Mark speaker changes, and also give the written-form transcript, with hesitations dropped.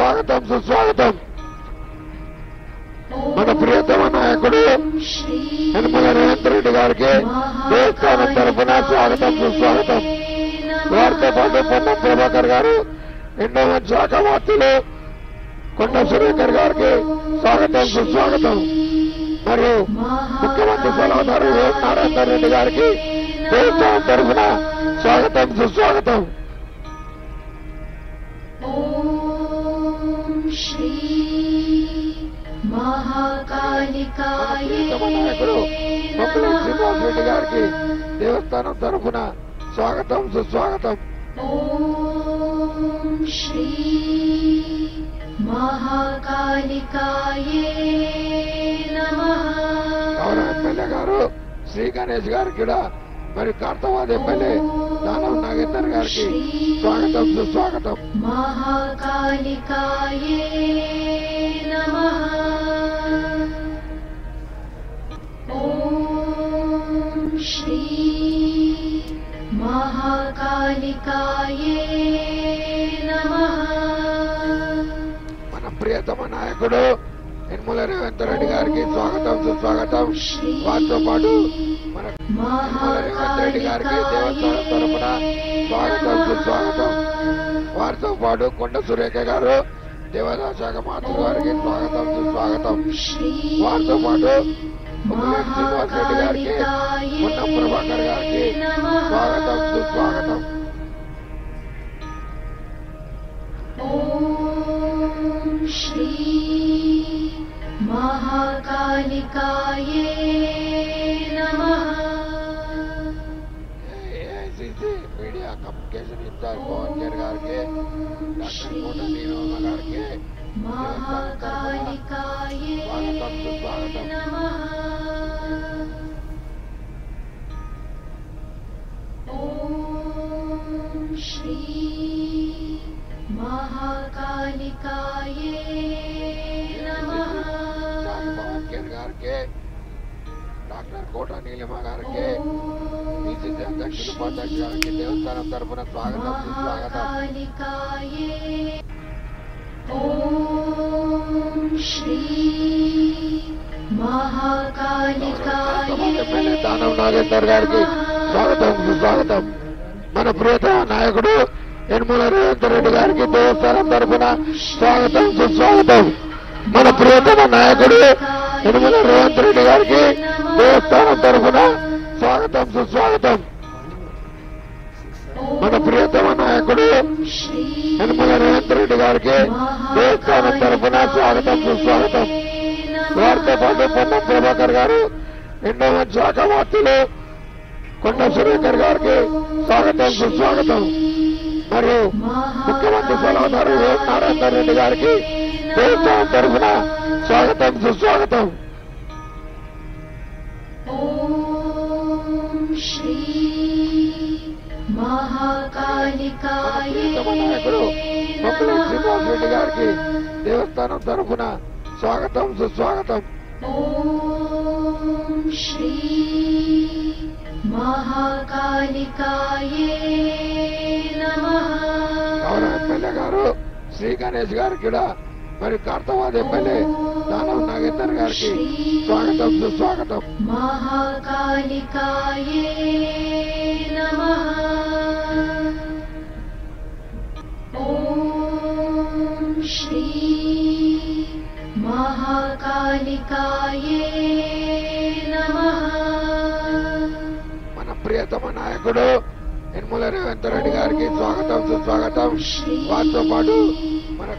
Speaker 1: స్వాగతం సుస్వాగతం. మన ప్రియతమ నాయకుడు యనమల రేవంత్ రెడ్డి గారికి దేవస్థానం తరఫున స్వాగతం సుస్వాగతం. వారితో పాటు పొన్నం ప్రభాకర్ గారు, ఎండోమెంట్ శాఖ మంత్రులు కొండ సురేఖర్ గారికి స్వాగతం సుస్వాగతం. మరియు ముఖ్యమంత్రి సలహాదారు నరేందర్ రెడ్డి గారికి దేవస్థానం తరఫున స్వాగతం సుస్వాగతం. నాయకుడు మొక్కలూరు శ్రీనివాస్ రెడ్డి గారికి దేవస్థానం తరఫున స్వాగతం సుస్వాగతం. గౌరవ ఎమ్మెల్యే గారు శ్రీ గణేష్ గారికి కూడా మరి కార్తవాద ఎమ్మెల్యే దానం నాగేందర్ గారికి స్వాగతం సుస్వాగతం. మన ప్రియతమ నాయకుడు యనమల రేవంత్ రెడ్డి గారికి స్వాగతం సుస్వాగతం. వారితో పాటు మన యనమల రేవంత్ రెడ్డి గారికి దేవస్థానం తరఫున స్వాగతం సుస్వాగతం. వారితో పాటు కొండ సురేఖ గారు దేవాదాయ శాఖ మంత్రి గారికి స్వాగతం సుస్వాగతం. వారితో పాటు శ్రీనివాస్ రెడ్డి గారికి, పొన్నం ప్రభాకర్ గారికి స్వాగతం సుస్వాగతం. AICC media communication incharge Pavan Khera గారికి, డాక్టర్ కోట నీలమ్మ గారికి స్వాగతం సుస్వాగతం. పవన్ కేర్ గారికి, డాక్టర్ కోట నీలమ్మ గారికి, పిసిసి అధ్యక్షులు ఉపాధ్యక్షులు గారికి దేవస్థానం తరఫున స్వాగతం సుస్వాగతం. ఎమ్మెల్యే దానం నాగేందర్ గారికి స్వాగతం సుస్వాగతం. మన ప్రియతమ నాయకుడు యనమల రేవంత్ రెడ్డి గారికి దేవస్థానం తరఫున స్వాగతం సుస్వాగతం. మన ప్రియతమ నాయకుడు యనమల రేవంత్ రెడ్డి గారికి దేవస్థానం తరఫున స్వాగతం సుస్వాగతం. మన ప్రియతమ నాయకుడు యనమల రేవంత్ రెడ్డి గారికి దేవస్థానం తరఫున స్వాగతం సుస్వాగతం. వారితో పాటు పొన్నం ప్రభాకర్ గారు, ఎండోమెంట్ శాఖ మంత్రులు కొండ సురేఖర్ గారికి స్వాగతం సుస్వాగతం. మరియు ముఖ్యమంత్రి సలహాదారు నరేందర్ రెడ్డి గారికి దేవస్థానం తరఫున స్వాగతం సుస్వాగతం. నాయకుడు మొక్కలూరు శ్రీనివాస్ రెడ్డి గారికి దేవస్థానం తరఫున స్వాగతం సుస్వాగతం. గౌరవ ఎమ్మెల్యే గారు శ్రీ గణేష్ గారికి కూడా మరి కార్తవాద ఎమ్మెల్యే దానం నాగేందర్ గారికి స్వాగతం సుస్వాగతం. మన ప్రియతమ నాయకుడు యనమల రేవంత్ రెడ్డి గారికి స్వాగతం సుస్వాగతం. వారితో పాటు మన